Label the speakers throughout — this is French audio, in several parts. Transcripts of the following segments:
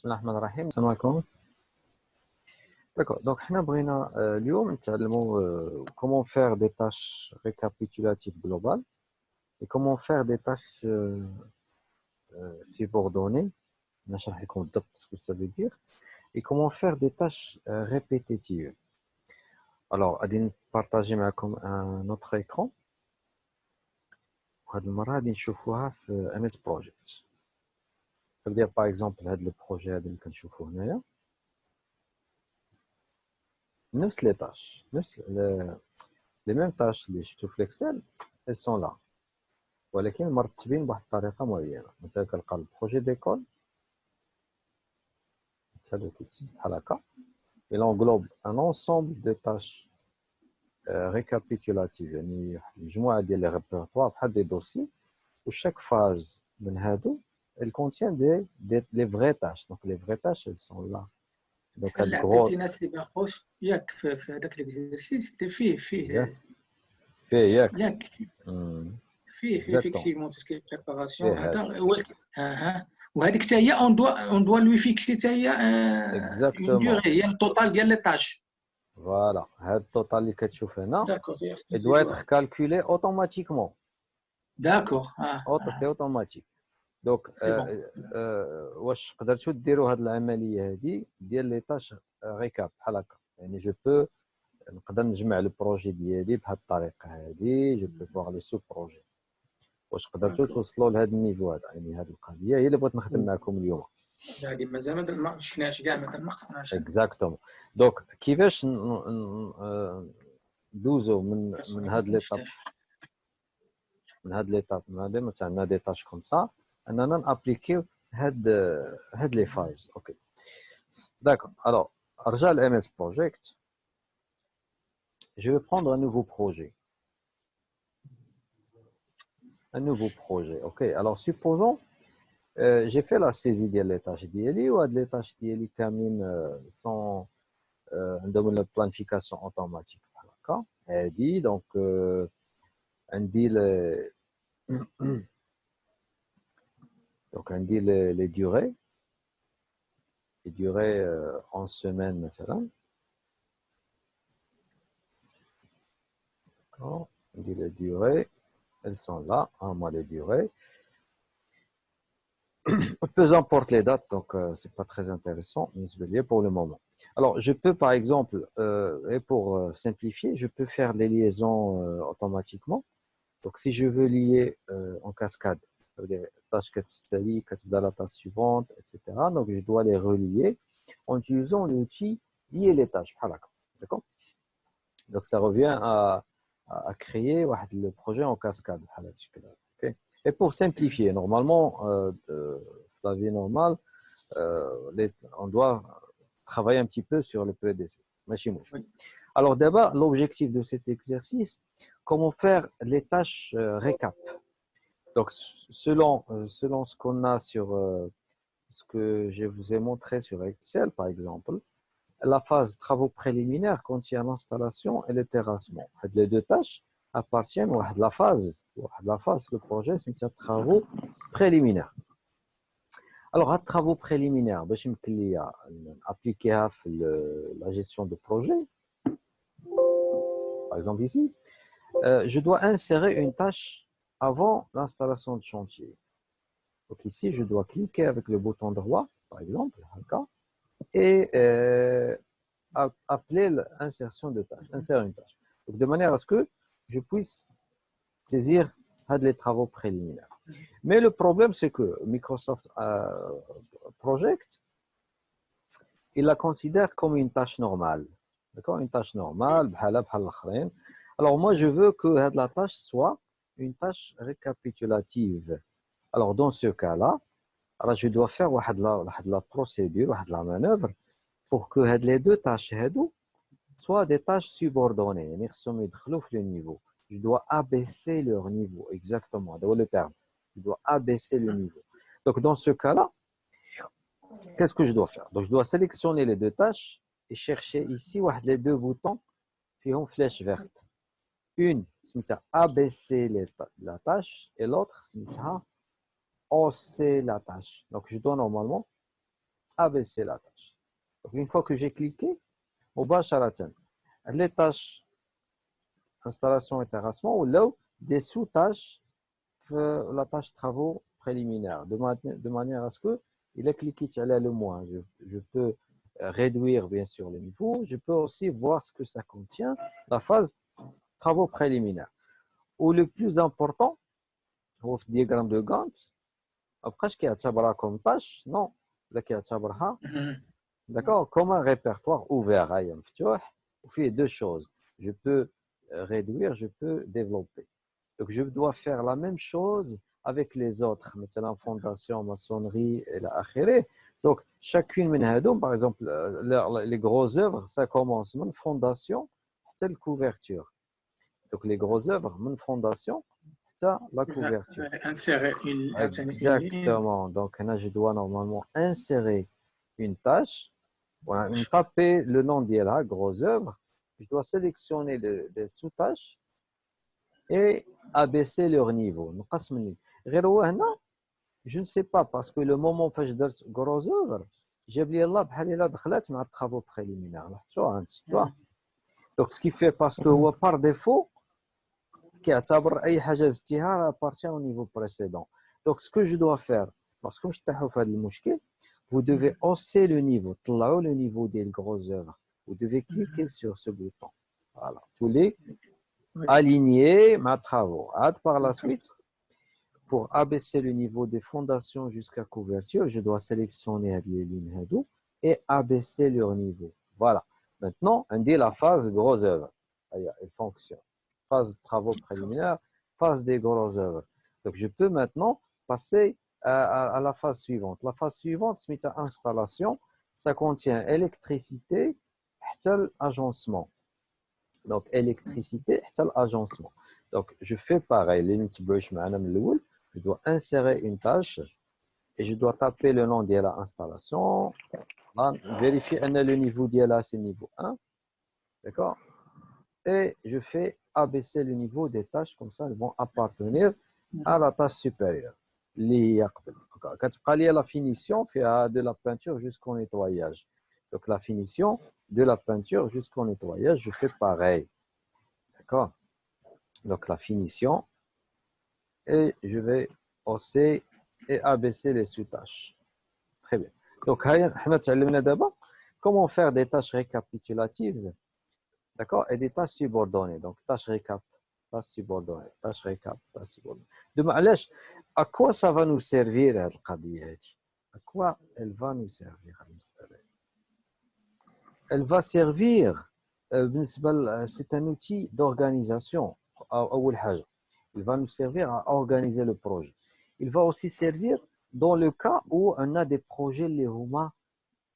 Speaker 1: بسم الله الرحمن الرحيم. السلام عليكم. D'accord. Donc, on va voir comment faire des tâches récapitulatives globales et comment faire des tâches subordonnées. On va voir ce que ça veut dire et comment faire des tâches répétitives. Alors, je vais partager avec vous un autre écran. On va voir MS Project. Ça veut dire par exemple le projet que nous voyons ici. نفس les tâches, les mêmes tâches اللي شفتوا في الاكسل elles sont là ولكن مرتبين بواحد الطريقه معينه. مثلا كنلقى البروجي ديكول بحال هكا il englobe un ensemble de tâches récapitulatives يعني مجموعه ديال لي ريبرتوار بحال دي دوسي وشاك فاز من هادو elle contient les vraies tâches. Donc les vraies tâches elles sont là. Donc
Speaker 2: هلا عطيتينا سي باخوش ياك في هذاك ليكزيرسيس فيه ياك فيه فيكسيمون تو سكي بريباراسيون هذا هو وهذيك حتى هي اون دوا لوي فيكسي حتى هي اون ديوري هي التوتال ديال لي طاش.
Speaker 1: فوالا هذا التوتال اللي كتشوف هنا il doit être calculé automatiquement.
Speaker 2: D'accord.
Speaker 1: c'est automatique. Donc واش قدرتوا ديروا هذه العمليه هذه ديال لي طاش ريكاب بحال هكا يعني جو بو نقدر نجمع البروجي ديالي بهذه الطريقه هذه جو بو فوار لي سو بروجي. واش قدرتوا توصلوا لهذا النيفو هذا يعني هذه القضيه هي اللي بغيت نخدم معكم اليوم.
Speaker 2: هذه مازال ما شفناش كاع ما خصناش.
Speaker 1: اكزاكتومون. دونك كيفاش ندوزو من هذا ليطاب مثلا عندنا دي طاش كوم سا اننا نابليكيو هاد لي فايز. اوكي d'accord. Alors ارجع ل MS Project. Je vais prendre un nouveau projet. OK. Alors supposons j'ai fait la saisie ديال les tâches ديالي وهاد les tâches ديالي كاملين sont عندهم la planification automatique بحال هكا هادي. دونك عندي donc عندي les durées en semaine مثلا. On dit les durées, elles sont là, moi les durées. Peu importe les dates, donc c'est pas très intéressant, mais je vais lier pour le moment. Alors je peux par exemple, et pour simplifier, je peux faire les liaisons automatiquement. Donc si je veux lier en cascade, ça veut dire tâche dans la tâche suivante, etc. Donc je dois les relier en utilisant l'outil lier les tâches. D'accord? Donc ça revient à créer le projet en cascade. Okay. Et pour simplifier, normalement, la vie normale, on doit travailler un petit peu sur le PDC. Alors d'abord, l'objectif de cet exercice, comment faire les tâches récap. Donc selon ce qu'on a sur ce que je vous ai montré sur Excel, par exemple, la phase travaux préliminaires contient l'installation et le terrassement. Les deux tâches appartiennent à la phase. Le projet, c'est un travaux préliminaires. Alors, les travaux préliminaires, je vais appliquer la gestion de projet. Par exemple, ici, je dois insérer une tâche avant l'installation de chantier. Donc ici, je dois cliquer avec le bouton droit, par exemple, et appeler l'insertion de tâche, insérer une tâche. Donc, de manière à ce que je puisse saisir les travaux préliminaires. Mais le problème, c'est que Microsoft Project, il la considère comme une tâche normale. D'accord? Une tâche normale, alors moi, je veux que la tâche soit une tâche récapitulative. Alors, dans ce cas-là, alors je dois faire la procédure, la manœuvre, pour que les deux tâches soient des tâches subordonnées. Le niveau. Je dois abaisser leur niveau, exactement, dans le terme. Je dois abaisser le niveau. Donc, dans ce cas-là, qu'est-ce que je dois faire? Donc, je dois sélectionner les deux tâches et chercher ici les deux boutons qui ont flèche verte. Une, c'est abaisser la tâche et l'autre, c'est hausser la tâche. Donc, je dois normalement abaisser la tâche. Donc, une fois que j'ai cliqué, مباشرة les tâches installation et terrassement ou là des sous-tâches la tâche travaux préliminaires de manière à ce que il a cliqué sur le moins. Je peux réduire bien sûr le niveau. Je peux aussi voir ce que ça contient, la phase travaux préliminaires. Ou le plus important, au diagramme de Gantt, après ce qui est comme tâche, non, là qui est d'accord, comme un répertoire ouvert. Tu vois, on fait deux choses. Je peux réduire, je peux développer. Donc, je dois faire la même chose avec les autres, maintenant fondation, maçonnerie et la akhiré. Donc, chacune من par exemple, les grosses œuvres, ça commence من fondation jusqu'à la couverture. Donc, les grosses œuvres, من fondation jusqu'à la couverture.
Speaker 2: Insérer une
Speaker 1: Exactement. Donc, là, je dois normalement insérer une tâche. Voilà, taper le nom de la grosse œuvre. Je dois sélectionner les sous-tâches et abaisser leur niveau. Je ne sais pas parce que le moment où je fais grosse œuvre, j'ai oublié là, avec les travaux préliminaires. Donc, ce qui fait parce que par défaut, appartient au niveau précédent. Donc, ce que je dois faire, parce que je suis vous devez hausser le niveau, le niveau des grosses œuvres. Vous devez cliquer sur ce bouton. Voilà, tous les aligner mes travaux. Par la suite, pour abaisser le niveau des fondations jusqu'à couverture, je dois sélectionner les lignes et abaisser leur niveau. Voilà. Maintenant, on dit la phase grosse œuvre. Elle fonctionne. Phase travaux préliminaires, phase des grosses œuvres. Donc, je peux maintenant passer à la phase suivante. La phase suivante, c'est installation. Ça contient électricité, agencement. Donc, électricité, agencement. Donc, je fais pareil. Je dois insérer une tâche et je dois taper le nom de l'installation. Vérifier le niveau de la, c'est niveau 1. D'accord? Et je fais abaisser le niveau des tâches, comme ça, elles vont appartenir à la tâche supérieure. Quand il y a la finition, de la peinture jusqu'au nettoyage. Donc, la finition de la peinture jusqu'au nettoyage, je fais pareil. D'accord? Donc, la finition. Et je vais hausser et abaisser les sous-tâches. Très bien. Donc, comment faire des tâches récapitulatives, d'accord, et des tâches subordonnées. Donc, tâches récap, tâches subordonnées, tâches récap, tâches subordonnées. De معلش, à quoi ça va nous servir, cette القضية? À quoi elle va nous servir? Elle va servir, c'est un outil d'organisation. أول حاجة. Il va nous servir à organiser le projet. Il va aussi servir dans le cas où on a des projets, les Huma,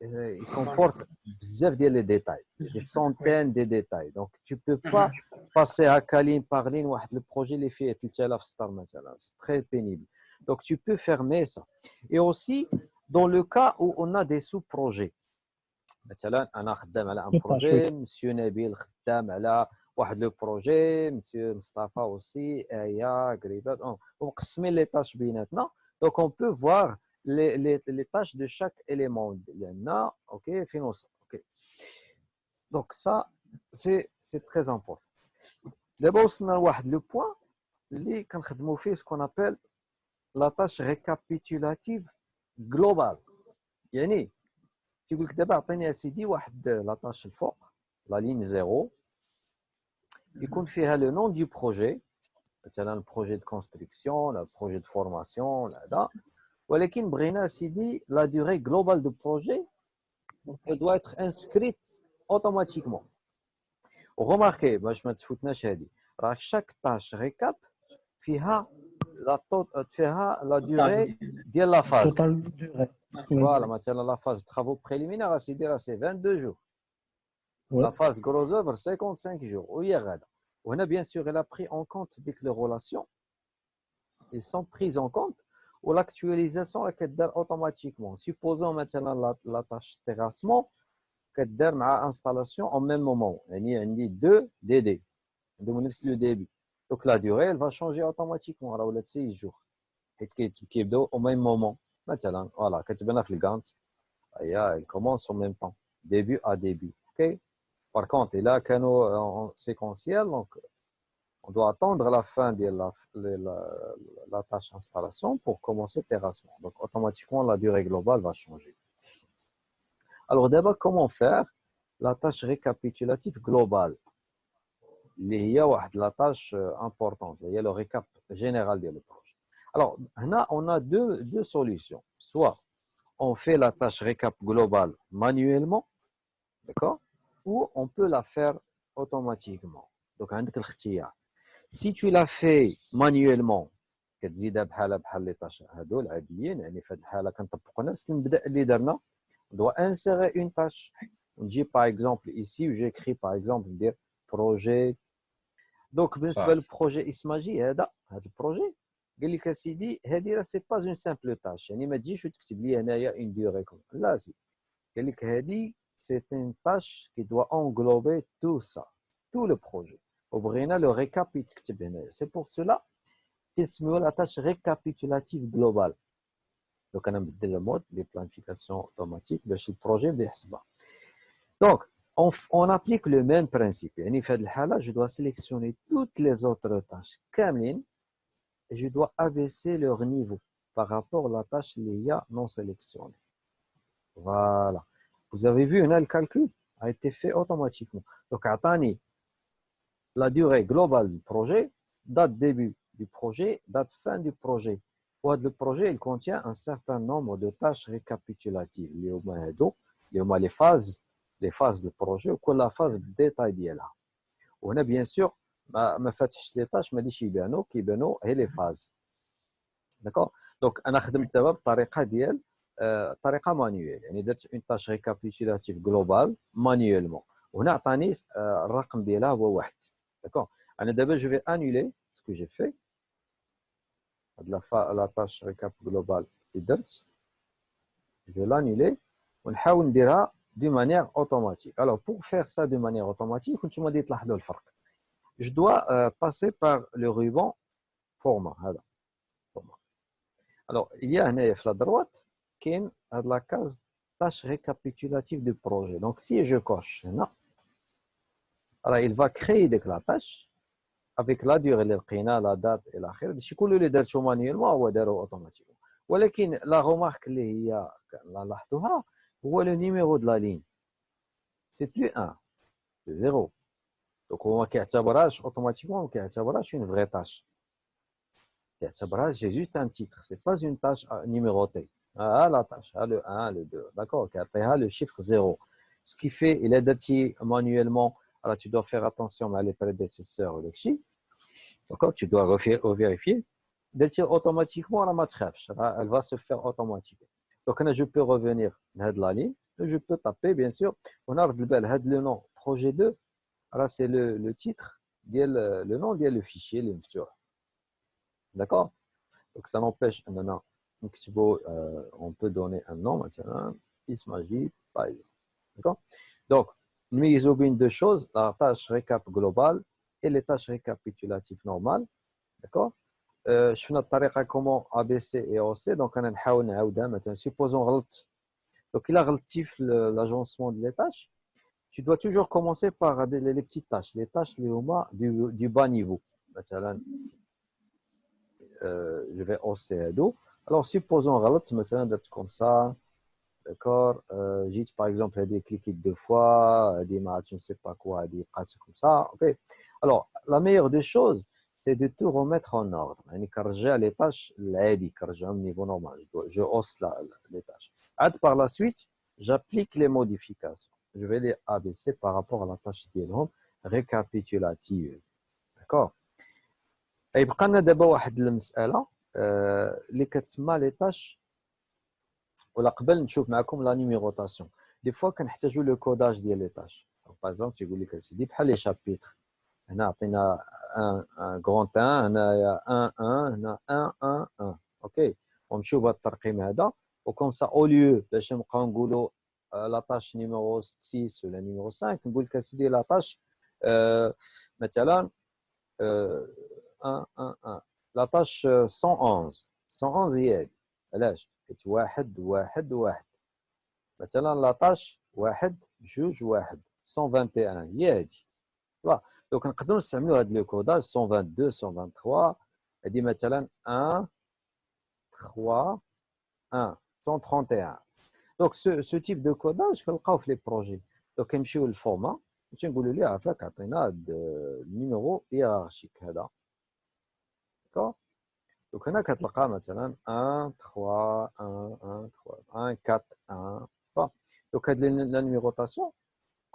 Speaker 1: ils comportent des détails, des centaines de détails. Donc, tu ne peux pas passer à ligne par ligne, le projet les fait c'est très pénible. Donc, tu peux fermer ça. Et aussi, dans le cas où on a des sous-projets. مثلا انا خدام على ان بروجي مسيو نبيل خدام على واحد لو بروجي مسيو مصطفى aussi ايا قريبات ومقسمين لي تاش بيناتنا دونك اون بو فوار les tâches de chaque élément لان اوكي في نوصل اوكي دونك ça c'est très important. دابا وصلنا لواحد لو بوين اللي كنخدموا فيه سكون ابل لا تاش ريكابيتولاتيف جلوبال. يعني تيقول لك دابا عطيني اسيدي واحد لاطاش الفوق لا لين زيرو يكون فيها لو نون دو بروجي مثلا البروجي دو كونستركسيون لا بروجي دو فورماسيون هذا ولكن بغينا اسيدي لا دوري جلوبال دو بروجي دو اتر انسكريت اوتوماتيكمون. وغوماركي باش ما تفوتناش هذه راه شاك تاش ريكاب فيها la durée de la phase. Voilà, maintenant la phase travaux préliminaires, c'est 22 jours. La phase gros œuvre, 55 jours. On a bien sûr, elle a pris en compte dès que les relations ils sont prises en compte ou l'actualisation est automatiquement. Supposons maintenant la tâche terrassement qu'elle a installation en même moment. Il y a deux DD, le début. Donc la durée, elle va changer automatiquement. Alors, on a 6 jours. Qui est au même moment. Maintenant, voilà, quand tu viens à Gantt, elles commencent en même temps, début à début. Ok. Par contre, il a canaux en séquentiel, donc on doit attendre la fin de la tâche installation pour commencer terrassement. Donc, automatiquement, la durée globale va changer. Alors, d'abord, comment faire la tâche récapitulative globale? Il y a la tâche importante, il y a le récap général du projet. Alors, là, on a deux solutions. Soit on fait la tâche récap globale manuellement, d'accord? Ou on peut la faire automatiquement. Donc, si tu la fais manuellement, كتزيدها بحال لي طاش هادو العاديين يعني في هذه الحاله كنطبقوا نفس المبدا اللي درنا. On doit insérer une tâche. On dit par exemple ici, j'écris par exemple dire projet. Donc بالنسبه للبروجي اسماجي هذا البروجي قال لك اسيدي هذه راه سي با اون سامبل تاش يعني ما تجيش وتكتب لي هنايا اون ديوري لا سي قال لك هذه سي اون تاش كي دوا انغلوبي تو سا تو لو بروجي وبغينا لو ريكاب يتكتب هنايا سي بور سولا كيسميو لا تاش ريكابيتولاتيف جلوبال. دونك انا نبدل المود دي بلانيفيكاسيون اوتوماتيك باش البروجي يبدا يحسبها. دونك on applique le même principe. يعني في هذه الحاله je dois sélectionner toutes les autres tâches كاملين et je dois abaisser leur niveau par rapport à la tâche اللي هي non sélectionnée. Voilà. Vous avez vu, le calcul a été fait automatiquement. Donc, عطاني la durée globale du projet, date début du projet, date fin du projet. Le projet, il contient un certain nombre de tâches récapitulatives. Les phases du projet ou la phase de détail ديالها. وهنا bien sûr ما فاتحش les tâches ما ديش كيبانوا هي les phases. D'accord. Donc انا خدمت دابا بالطريقه ديال طريقه مانيوال يعني درت اون تاش ريكابيتولاتيف جلوبال مانيوالمون وهنا عطاني الرقم ديالها هو واحد. D'accord. انا دابا جو في انولي سكو جي في هاد لا تاش ريكاب جلوبال اللي درت جو لانولي ونحاول نديرها دو مانيير اوتوماتيك. Alors pour faire ça de manière automatique نتوما غادي تلاحظوا الفرق. Je dois passer par le ruban format هذا. Alors il y a هنايا في la droite كاين هاد لا case tâche récapitulative du projet. Donc si je coche هنا alors il va créer ديك la tâche avec la durée اللي لقينا لا دات الى اخره. هادشي كله اللي درتو مانيوالمون هو دارو اوتوماتيكمون. ولكن لا رومارك اللي هي لاحظوها هو لو نيميرو دو لا لين سي بلو 1 سي 0. دونك هو ما كيعتبرهاش اوتوماتيكمون ما كيعتبرهاش اون فري تاش كيعتبرها سي جوست ان تيتر سي با اون تاش نيميروتي. لا تاش لو 1 لو 2 داكور كيعطيها لو شيفر 0 ce qui fait il a درتي manuellement. Alors tu dois faire attention à les prédécesseurs ou le d'accord, tu dois vérifier. درتي automatiquement راه ما تخافش elle va se faire automatiquement. Donc là je peux revenir à la ligne et je peux taper bien sûr. On a le nom projet 2. Alors c'est le titre le nom le fichier le مفتوح. D'accord. Donc ça n'empêche maintenant on peut donner un nom maintenant Ismaji par exemple. D'accord. Donc نميزوا بين deux choses, la tâche récap globale et les tâches récapitulatives normales. D'accord. شفنا الطريقه comment ABC et OC. Donc انا نحاول نعاودها مثلا supposons غلط. Donc il a غلطتي في l'agencement de les tâches. Tu dois toujours commencer par les petites tâches, les tâches اللي هما du bas niveau. مثلا je vais OC هادو. Alors supposons غلط مثلا درت comme ça. D'accord. J'ai par exemple des cliquer deux fois, des matchs, je ne sais pas quoi, des pratiques comme ça. Ok. Alors, la meilleure des choses, c'est de tout remettre en ordre. Car j'ai les tâches, car j'ai un niveau normal. Je hausse les tâches. Par la suite, j'applique les modifications. Je vais les abaisser par rapport à la tâche récapitulative. D'accord. Et puis, on a d'abord une مسألة اللي كتسمى les tâches. ولا قبل نشوف معكم لا نيميروطاسيون. دي فوا كنحتاجوا لو كوداج ديال لي طاش. باغ اكزومبل تيقول لك سيدي بحال لي شابيتر هنا عطينا ان غران 1 هنايا 1 1 هنا 1 1 1. اوكي ونمشيو بهذا الترقيم هذا وكوم سا او ليو باش نبقاو نقولوا لا طاش نيميرو 6 ولا نيميرو 5 نقول لك سيدي لا طاش مثلا 1 1 1 لا طاش 111 111 هي هذه. علاش؟ حيت واحد واحد واحد مثلا لا طاش 1 2 1 121 هي هذه. فوالا دونك نقدروا نستعملوا هذا لو كوداج 122 123 هذه مثلا 1 3 1 131. دونك سو تيب دو كوداج كنلقاو في لي بروجي. دونك كنمشيو للفورما تنقولوا ليه عافاك عطينا هذا النيميرو هيرارشيك هذا. دونك هنا كتلقى مثلا 1 3 1 1 3 1 4 1. دونك هاد لا نيميروطاسيون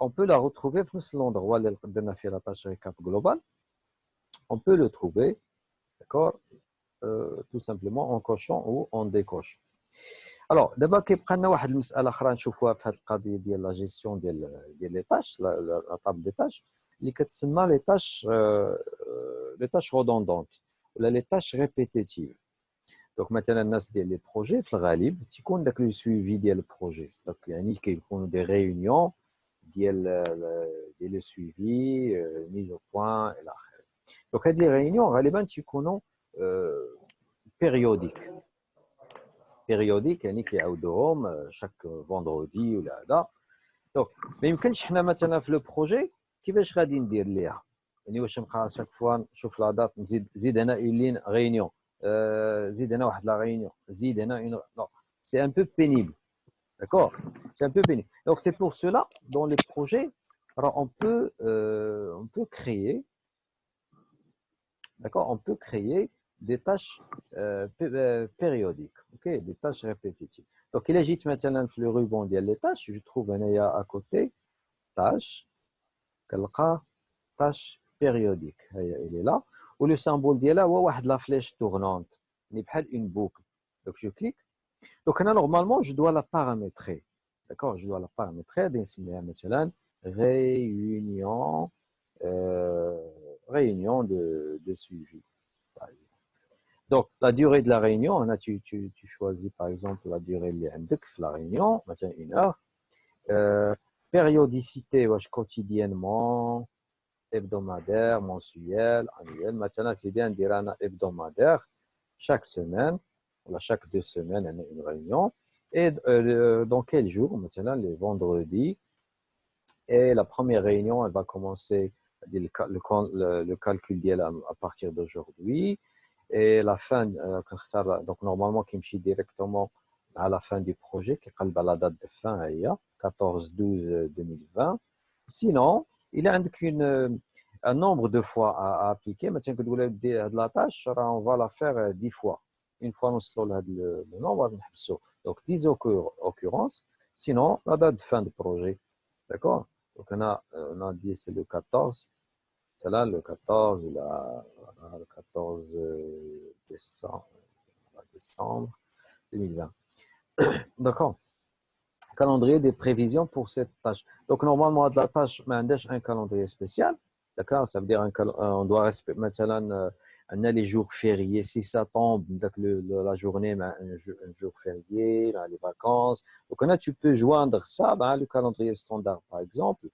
Speaker 1: on peut la retrouver في نفس l'endroit اللي درنا فيه لا tâche récap global. On peut le trouver, d'accord, tout simplement en cochant ou en décochant. Alors دابا كيبقى لنا واحد المساله اخرى نشوفوها في هذه القضيه ديال لا جيستيون ديال لي تاش لا طاب دي تاش اللي كتسمى لي تاش رودوندونت ولا لي تاش ريبيتيتيف. دونك مثلا الناس ديال لي بروجي في الغالب تيكون داك لو سويفي ديال البروجي. دونك يعني كيكونوا دي ريونيون ديال لو سويفي ميز او بوين الى اخره. دونك هاد لي ريونيون غالبا تيكونوا بيريوديك يعني كيعاودوهم شاك فوندردي ولا هذا. دونك ما يمكنش حنا مثلا في لو بروجي كيفاش غادي ندير ليها، يعني واش نبقى شاك فوا نشوف لا دات نزيد هنا اون لين ريونيون، زيد هنا واحد لا ريونيون، زيد هنا اون نو سي ان بو بينيبل. D'accord? C'est un peu pénible. Donc, c'est pour cela, dans les projets, alors on peut créer, d'accord? On peut créer des tâches périodiques, ok? Des tâches répétitives. Donc, il agite maintenant le ruban des tâches. Je trouve un à côté, tâche, tâche périodique. Il est là. Ou le symbole d'elle là, ou la flèche tournante. Une boucle. Donc, je clique. Donc, là, normalement, je dois la paramétrer. D'accord? Je dois la paramétrer. Maintenant, réunion de suivi. Donc, la durée de la réunion, tu choisis par exemple la durée de la réunion, maintenant 1 heure. Périodicité, quotidiennement, hebdomadaire, mensuel, annuel. Maintenant, c'est bien dire hebdomadaire. Chaque semaine, chaque 2 semaines, on a une réunion. Et dans quel jour? Maintenant, les vendredis. Et la première réunion, elle va commencer le calcul à partir d'aujourd'hui. Et la fin, donc normalement, qui me directement à la fin du projet, qui est la date de fin, 14-12-2020. Sinon, il y a un nombre de fois à appliquer. Maintenant que vous avez de la tâche, on va la faire 10 fois. Une fois, nous avons le nombre, donc 10 occurrences. Sinon, la date de fin du projet. D'accord? Donc, on a dit c'est le 14. C'est là le 14, le 14 décembre 2020. D'accord? Calendrier des prévisions pour cette tâche. Donc, normalement, de la tâche, un calendrier spécial. D'accord? Ça veut dire on doit respecter maintenant les jours fériés. Si ça tombe, la journée, un jour férié, les vacances. Donc, là, tu peux joindre ça, le calendrier standard, par exemple,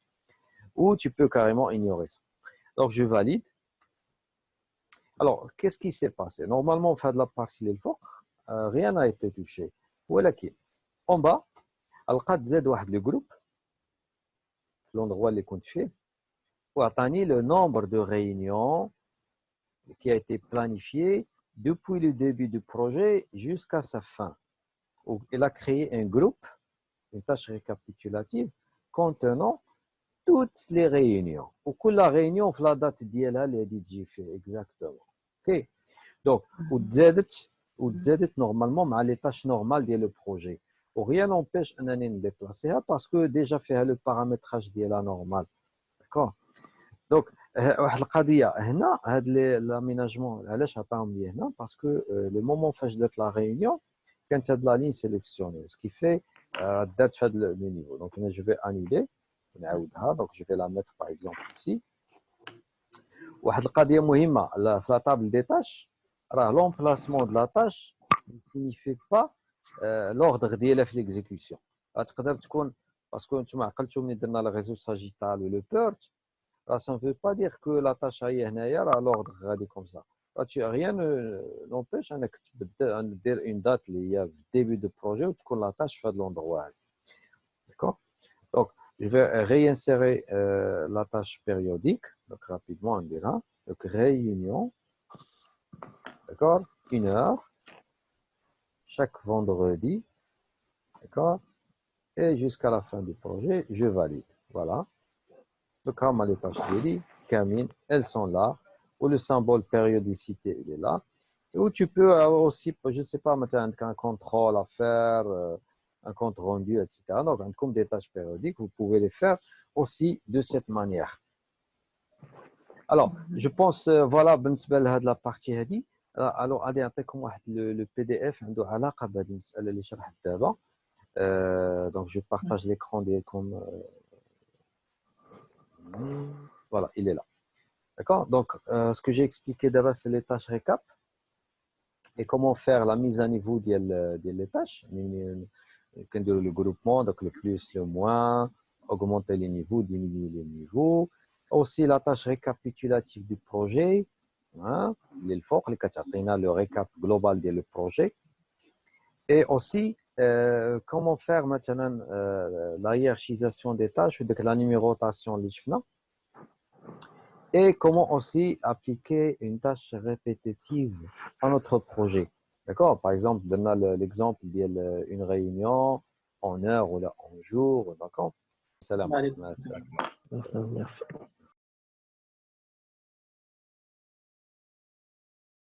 Speaker 1: ou tu peux carrément ignorer ça. Donc, je valide. Alors, qu'est-ce qui s'est passé? Normalement, on fait de la partie de l'effort. Rien n'a été touché. Voilà qui. En bas, لقات زاد واحد لو جروب في l'endroit اللي كنت فيه وعطاني le nombre de réunions qui a été planifié depuis le début du projet jusqu'à sa fin. Il a créé un groupe, une tâche récapitulative contenant toutes les réunions. وكل réunion في la date ديالها اللي غادي تجي فيه exactement. OK. Donc وتزادت normalement مع les tâches normales ديال le projet. Rien n'empêche un année de déplacer parce que déjà fait le paramétrage de la normale. D'accord? Donc, واحد القضيه هنا هذا l'aménagement علاش عطاهم لي هنا parce que le moment فاش دات la réunion كانت هاد la ligne sélectionnée ce qui fait دات في هذا le niveau. Donc هنا je vais annuler نعاودها. Donc je vais la mettre par exemple ici. واحد القضيه مهمه في la table des tâches راه l'emplacement de la tâche ne signifie pas l'ordre ديالها في l'exécution. تقدر تكون باسكو نتوما عقلتوا ملي درنا le réseau sagittal ou le PERT, ça ne veut pas dire que la tâche هي هنايا راه l'ordre غادي comme ça. Rien n'empêche انك تبدا دير une date اللي هي في début de projet وتكون la tâche في هذا l'endroit. Donc, je vais réinsérer la tâche périodique. Donc, rapidement, on dira. Donc, réunion. D'accord? 1 heure. Chaque vendredi. D'accord? Et jusqu'à la fin du projet, je valide. Voilà. Donc, comme les tâches délit, Camille, elles sont là. Où le symbole périodicité, il est là. Et où tu peux aussi, je ne sais pas, maintenant, un contrôle à faire, un compte rendu, etc. Donc, comme des tâches périodiques, vous pouvez les faire aussi de cette manière. Alors, je pense, voilà, بالنسبة لهاد la partie هذه. Alors, allez, نعطيكم واحد le PDF عنده علاقة بهذه المسألة اللي شرحت دابا. Donc, je partage l'écran comme voilà, il est là. D'accord? Donc, ce que j'ai expliqué d'abord, c'est les tâches récap et comment faire la mise à niveau des tâches. Le groupement, donc le plus, le moins, augmenter les niveaux, diminuer les niveaux. Aussi, la tâche récapitulative du projet. Hein, le récap global du projet. Et aussi, comment faire maintenant la hiérarchisation des tâches, donc la numérotation, et comment aussi appliquer une tâche répétitive à notre projet. D'accord? Par exemple, donne l'exemple d'une réunion en heure ou en jour. D'accord? Salam.
Speaker 2: Merci.